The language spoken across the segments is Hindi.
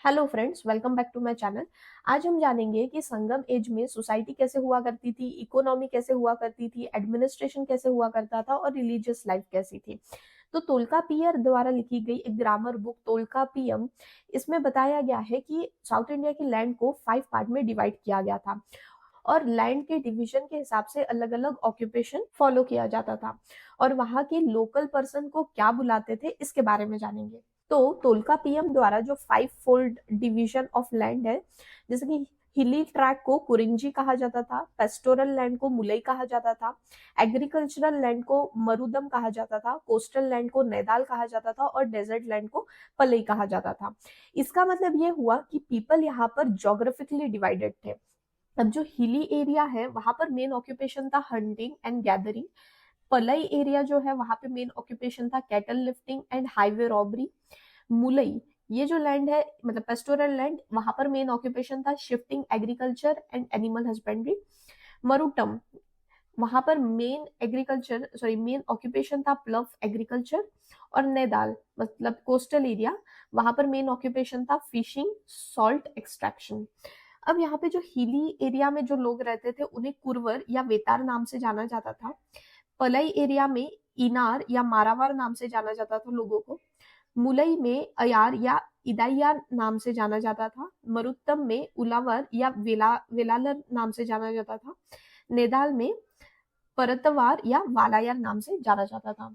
Hello friends, welcome back to my channel. आज हम जानेंगे कि संगम एज में सोसाइटी कैसे हुआ करती थी, इकोनॉमी कैसे हुआ करती थी, एडमिनिस्ट्रेशन कैसे हुआ करता था और रिलीजियस लाइफ कैसी थी। तो तोल्कापियर द्वारा लिखी गई एक ग्रामर बुक तोल्कापियम, इसमें बताया गया है कि साउथ इंडिया की लैंड को 5 पार्ट में डिवाइड किया गया था और लैंड के डिवीजन के हिसाब से अलग अलग ऑक्यूपेशन फॉलो किया जाता था और वहां के लोकल पर्सन को क्या बुलाते थे इसके बारे में जानेंगे। तो तोल्कापियम द्वारा जो 5 फोल्ड डिवीजन ऑफ लैंड है, जैसे कि हिली ट्रैक को कुरिंजी कहा जाता था, पेस्टोरल लैंड को मुलई कहा जाता था, एग्रीकल्चरल लैंड को मरुदम कहा जाता था, कोस्टल लैंड को नैदाल कहा जाता था और डेजर्ट लैंड को पलई कहा जाता था। इसका मतलब ये हुआ कि पीपल यहाँ पर जोग्राफिकली डिवाइडेड थे। अब जो हिली एरिया है वहां पर मेन ऑक्यूपेशन था hunting and gathering. Palai area जो है वहां पे मेन ऑक्यूपेशन था cattle lifting and highway robbery. Mullai, ये जो लैंड है मतलब पेस्टोरल लैंड, वहां पर मेन ऑक्यूपेशन था shifting agriculture and animal husbandry. Marutham, वहां पर मेन ऑक्यूपेशन था प्लव एग्रीकल्चर। और नैदाल मतलब कोस्टल एरिया, वहां पर मेन ऑक्यूपेशन था फिशिंग सॉल्ट एक्सट्रैक्शन। अब यहाँ पे जो हिली एरिया में जो लोग रहते थे उन्हें कुरवर या वेतार नाम से जाना जाता था। पलई एरिया में इनार या मारावार नाम से जाना जाता था लोगों को। मुलई में अयार या इदाइयार नाम से जाना जाता था। मरुत्तम में उलावर या वेलालर नाम से जाना जाता था। नेदाल में परतवार या वालायार नाम से जाना जाता था।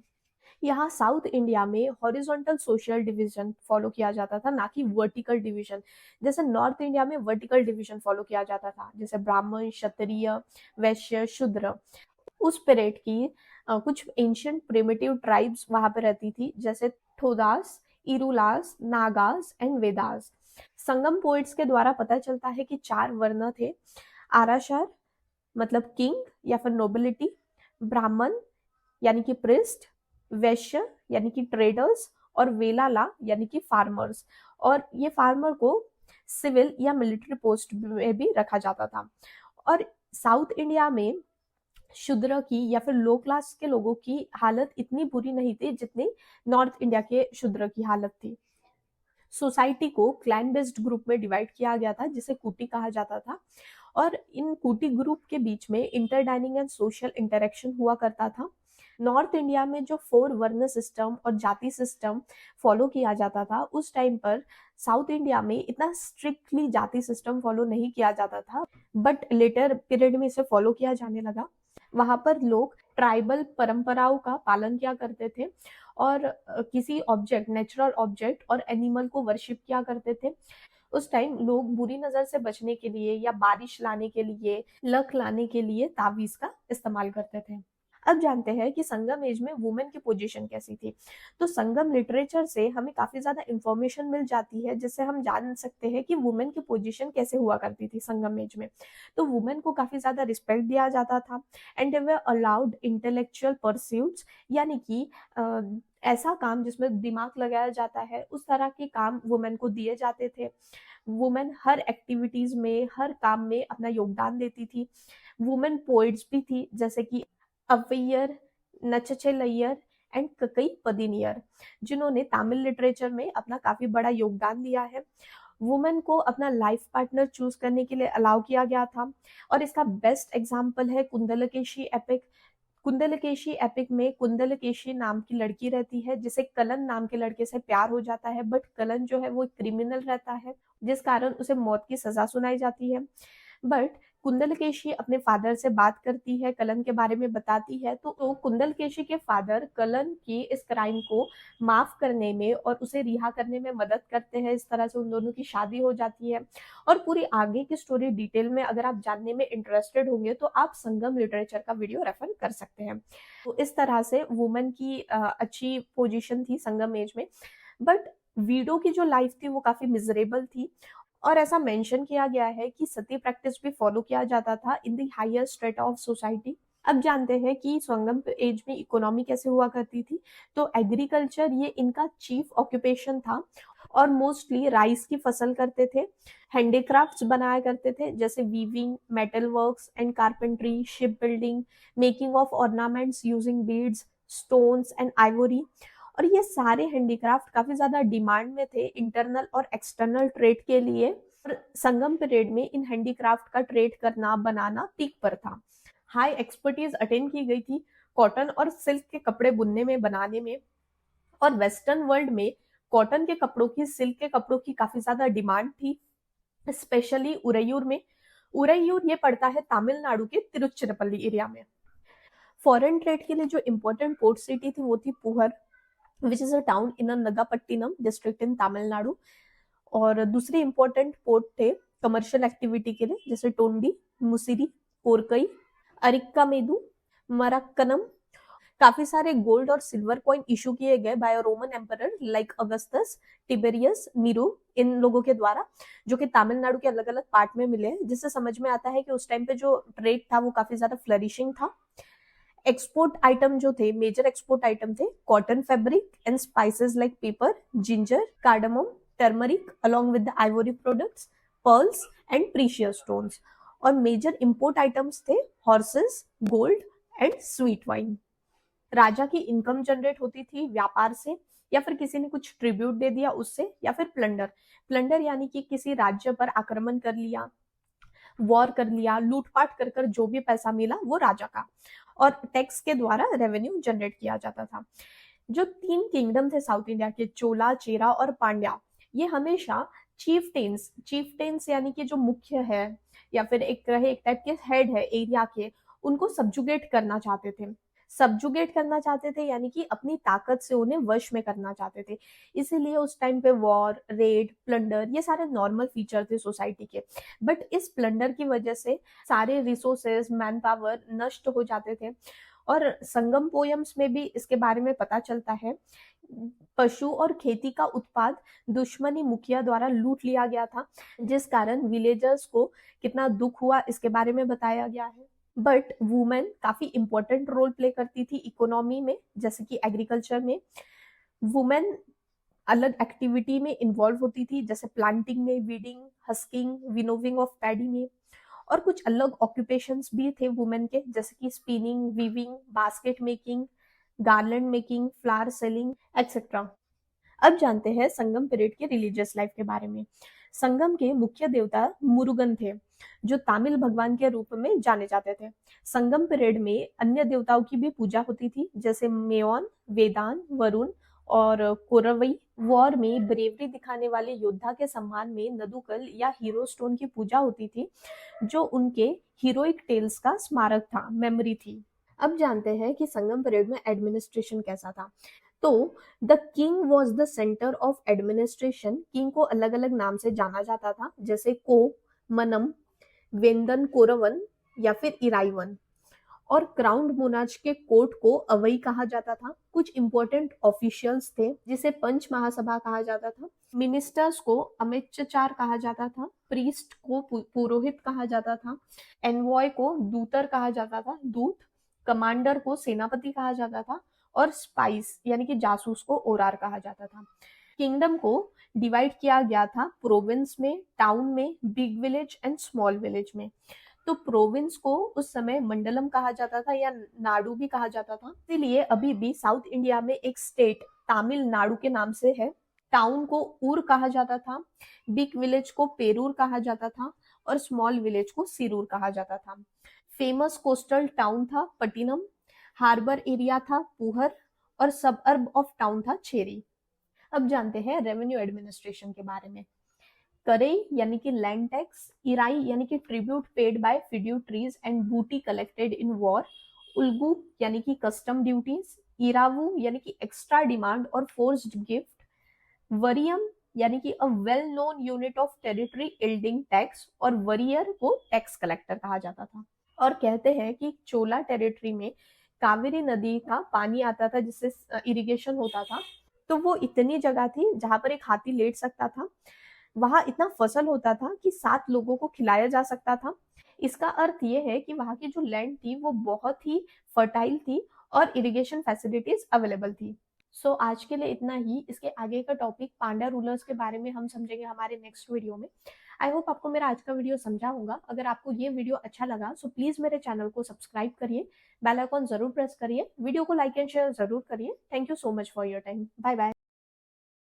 यहाँ साउथ इंडिया में हॉरिजॉन्टल सोशल डिवीजन फॉलो किया जाता था, ना कि वर्टिकल डिवीजन। जैसे नॉर्थ इंडिया में वर्टिकल डिवीजन फॉलो किया जाता था, जैसे ब्राह्मण, क्षत्रिय, वैश्य, शूद्र। उस पीरियड की कुछ एंशियंट प्रिमिटिव ट्राइब्स वहां पे रहती थी, जैसे थोदास, इरुलास, नागास एंड वेदास। संगम पोइट्स के द्वारा पता चलता है कि 4 वर्ण थे: आराशार मतलब किंग या फिर नोबिलिटी, ब्राह्मण यानी कि प्रिस्ट, वैश्य यानी कि ट्रेडर्स और वेलाला यानी कि फार्मर्स। और ये फार्मर को सिविल या मिलिट्री पोस्ट में भी रखा जाता था। और साउथ इंडिया में शूद्र की या फिर लो क्लास के लोगों की हालत इतनी बुरी नहीं थी जितनी नॉर्थ इंडिया के शूद्र की हालत थी। सोसाइटी को क्लैन बेस्ड ग्रुप में डिवाइड किया गया था जिसे कूटी कहा जाता था। और इन कूटी ग्रुप के बीच में इंटरडाइनिंग एंड सोशल इंटरेक्शन हुआ करता था। नॉर्थ इंडिया में जो 4 वर्ण सिस्टम और जाति सिस्टम फॉलो किया जाता था उस टाइम पर साउथ इंडिया में इतना स्ट्रिक्टली जाति सिस्टम फॉलो नहीं किया जाता था, बट लेटर पीरियड में इसे फॉलो किया जाने लगा। वहां पर लोग ट्राइबल परंपराओं का पालन किया करते थे और किसी ऑब्जेक्ट, नेचुरल ऑब्जेक्ट और एनिमल को वर्शिप किया करते थे। उस टाइम लोग बुरी नजर से बचने के लिए या बारिश लाने के लिए, लक लाने के लिए तावीज का इस्तेमाल करते थे। अब जानते हैं कि संगम एज में वुमेन की पोजीशन कैसी थी। तो संगम लिटरेचर से हमें काफी ज्यादा इंफॉर्मेशन मिल जाती है जिससे हम जान सकते हैं कि वुमेन की पोजीशन कैसे हुआ करती थी संगम एज में। तो वुमेन को काफी ज्यादा रिस्पेक्ट दिया जाता था and they were allowed intellectual pursuits, यानी कि ऐसा काम जिसमें दिमाग लगाया जाता है उस तरह के काम वुमेन को दिए जाते थे। वुमेन हर एक्टिविटीज में, हर काम में अपना योगदान देती थी। वुमेन पोइट्स भी थी, जैसे कि अव्वैयर, नचचेलैयर एंड ककई पदिनियर, जिन्होंने तमिल लिटरेचर में अपना काफी बड़ा योगदान दिया है। वुमेन को अपना लाइफ पार्टनर चूज करने के लिए अलाउ किया गया था और इसका बेस्ट एग्जाम्पल है कुंदलकेशी एपिक। कुंदलकेशी एपिक में कुंदलकेशी नाम की लड़की रहती है जिसे कलन नाम के लड़के से प्यार हो जाता है, बट कलन जो है वो क्रिमिनल रहता है जिस कारण उसे मौत की सजा सुनाई जाती है। बट कुंदलकेशी अपने फादर से बात करती है, कलन के बारे में बताती है, तो कुंदलकेशी के फादर कलन की इस क्राइम को माफ करने में और उसे रिहा करने में मदद करते हैं। इस तरह से उन दोनों की शादी हो जाती है। और पूरी आगे की स्टोरी डिटेल में अगर आप जानने में इंटरेस्टेड होंगे तो आप संगम लिटरेचर का वीडियो रेफर कर सकते हैं। तो इस तरह से वुमेन की अच्छी पोजीशन थी संगम एज में। बट वीडो की जो लाइफ थी वो काफी मिजरेबल थी और ऐसा मेंशन किया गया है कि सती प्रैक्टिस भी फॉलो किया जाता था in the higher strata of society. अब जानते हैं कि संगम एज में इकोनॉमी कैसे हुआ करती थी। तो एग्रीकल्चर ये इनका चीफ ऑक्यूपेशन था और मोस्टली राइस की फसल करते थे। हैंडीक्राफ्ट्स बनाया करते थे, जैसे weaving, metal works and carpentry, ship building, making of ornaments using beads, stones and Ivory. और ये सारे हैंडीक्राफ्ट काफी ज्यादा डिमांड में थे इंटरनल और एक्सटर्नल ट्रेड के लिए। और संगम पीरियड में इन हैंडीक्राफ्ट का ट्रेड करना बनाना पीक पर था। हाई एक्सपर्टीज अटेन की गई थी कॉटन और सिल्क के कपड़े बुनने में बनाने में। और वेस्टर्न वर्ल्ड में कॉटन के कपड़ों की, सिल्क के कपड़ों की काफी ज्यादा डिमांड थी, स्पेशली उरैयूर में। उरैयूर ये पड़ता है तमिलनाडु के तिरुचिरापल्ली एरिया में। फॉरेन ट्रेड के लिए जो इम्पोर्टेंट पोर्ट सिटी थी वो थी Puhar, which is a town in Nagapattinam district in Tamil Nadu. और दूसरे इंपॉर्टेंट पोर्ट थे कमर्शियल एक्टिविटी के लिए, जैसे टोंडी, मुसिरी, कोरकई, अरिक्कामेदु, मरक्कनम। काफी सारे गोल्ड और सिल्वर कॉइन इशू किए गए by Roman emperor like Augustus, Tiberius, Nero, इन लोगों के द्वारा, जो कि तमिलनाडु के अलग अलग पार्ट में मिले हैं, जिससे समझ में आता है कि उस टाइम पे जो ट्रेड था वो काफी ज्यादा फ्लरिशिंग था। एक्सपोर्ट आइटम जो थे, मेजर एक्सपोर्ट आइटम थे cotton fabric and spices like paper, ginger, cardamom, turmeric along with the ivory products, pearls and precious stones। और मेजर इंपोर्ट आइटम्स थे horses, gold and sweet wine. राजा की इनकम जनरेट होती थी व्यापार से, या फिर किसी ने कुछ ट्रिब्यूट दे दिया उससे, या फिर प्लंडर। प्लंडर यानी कि किसी राज्य पर आक्रमण कर लिया, वॉर कर लिया, लूटपाट कर कर जो भी पैसा मिला वो राजा का। और टैक्स के द्वारा रेवेन्यू जनरेट किया जाता था। जो 3 किंगडम थे साउथ इंडिया के, चोला, चेरा और पांड्या, ये हमेशा चीफटेन्स यानी कि जो मुख्य है या फिर एक टाइप के हेड है एरिया के, उनको सब्जुगेट करना चाहते थे। यानी कि अपनी ताकत से उन्हें वश में करना चाहते थे। इसीलिए उस टाइम पे वॉर, रेड, प्लंडर ये सारे नॉर्मल फीचर थे सोसाइटी के। बट इस प्लंडर की वजह से सारे रिसोर्सेज, मैन पावर नष्ट हो जाते थे। और संगम पोयम्स में भी इसके बारे में पता चलता है। पशु और खेती का उत्पाद दुश्मनी मुखिया द्वारा लूट लिया गया था, जिस कारण विलेजर्स को कितना दुख हुआ इसके बारे में बताया गया है। बट वुमेन काफी इंपॉर्टेंट रोल प्ले करती थी इकोनॉमी में, जैसे कि एग्रीकल्चर में वुमेन अलग एक्टिविटी में इन्वॉल्व होती थी, जैसे प्लांटिंग में, वीडिंग, हस्किंग, विनोविंग ऑफ पैडी में। और कुछ अलग ऑक्यूपेशंस भी थे वुमेन के, जैसे कि spinning, weaving, basket making, garland making, flower selling etcetera. अब जानते हैं संगम पीरियड के रिलीजियस लाइफ के बारे में। संगम के मुख्य देवता मुरुगन थे, जो तमिल भगवान के रूप में जाने जाते थे। संगम पीरियड में अन्य देवताओं की भी पूजा होती थी, जैसे मेयोन, वेदान, वरुण और कोरवई। वॉर में ब्रेवरी दिखाने वाले योद्धा के सम्मान में नदुकल या हीरो स्टोन की पूजा होती थी, जो उनके हीरोइक टेल्स का स्मारक था, मेमोरी थी। अब जानते हैं कि संगम पीरियड में एडमिनिस्ट्रेशन कैसा था। तो the king was the centre of administration. King को अलग अलग नाम से जाना जाता था, जैसे को, मनम, वेंदन कोरवन या फिर इराइवन। और क्राउन मोनार्च के कोर्ट को अवई कहा जाता था। कुछ इंपॉर्टेंट ऑफिशियल्स थे, जिसे पंच महासभा कहा जाता था। मिनिस्टर्स को अमितचार कहा जाता था। प्रीस्ट को पुरोहित कहा जाता था। एनवॉय को दूतर कहा जाता था, दूत। कमांडर को सेनापति कहा जाता था। और स्पाइस यानी कि जासूस को ओरार कहा जाता था। किंगडम को डिवाइड किया गया था प्रोविंस में, टाउन में, big village and small village में। तो प्रोविंस को उस समय मंडलम कहा जाता था या नाडु भी कहा जाता था। इसीलिए अभी भी साउथ इंडिया में एक स्टेट तमिलनाडु के नाम से है। टाउन को ऊर कहा जाता था, बिग विलेज को पेरूर कहा जाता था और स्मॉल विलेज को सिरूर कहा जाता था। फेमस कोस्टल टाउन था पट्टिनम, हार्बर एरिया था पुहर और सबअर्ब ऑफ टाउन था चेरी। अब जानते हैं रेवेन्यू एडमिनिस्ट्रेशन के बारे में। करई यानी कि लैंड टैक्स, इराई यानी कि ट्रिब्यूट पेड बाय फिड्यूटरीज एंड बूटी कलेक्टेड इन वॉर, उल्गू यानी कि कस्टम ड्यूटीज, इरावू यानी कि एक्स्ट्रा डिमांड और फोर्स्ड गिफ्ट, वरियम यानी कि a well known unit of territory yielding tax, और वरियर को टैक्स कलेक्टर कहा जाता था। और कहते हैं कि चोला टेरिटरी में कावेरी नदी का पानी आता था, जिससे इरिगेशन होता था। तो वो इतनी जगह थी जहां पर एक हाथी लेट सकता था। वहां इतना फसल होता था कि 7 लोगों को खिलाया जा सकता था। इसका अर्थ ये है कि वहां की जो लैंड थी वो बहुत ही फर्टाइल थी और इरिगेशन फैसिलिटीज अवेलेबल थी। सो आज के लिए इतना ही। इसके आगे का टॉपिक पांड्या रूलर्स के बारे में हम समझेंगे हमारे नेक्स्ट वीडियो में। आई होप आपको मेरा आज का वीडियो समझा होगा। अगर आपको ये वीडियो अच्छा लगा सो प्लीज़ मेरे चैनल को सब्सक्राइब करिए, बेल आइकन ज़रूर प्रेस करिए, वीडियो को लाइक एंड शेयर ज़रूर करिए। Thank you so much for your time. Bye bye.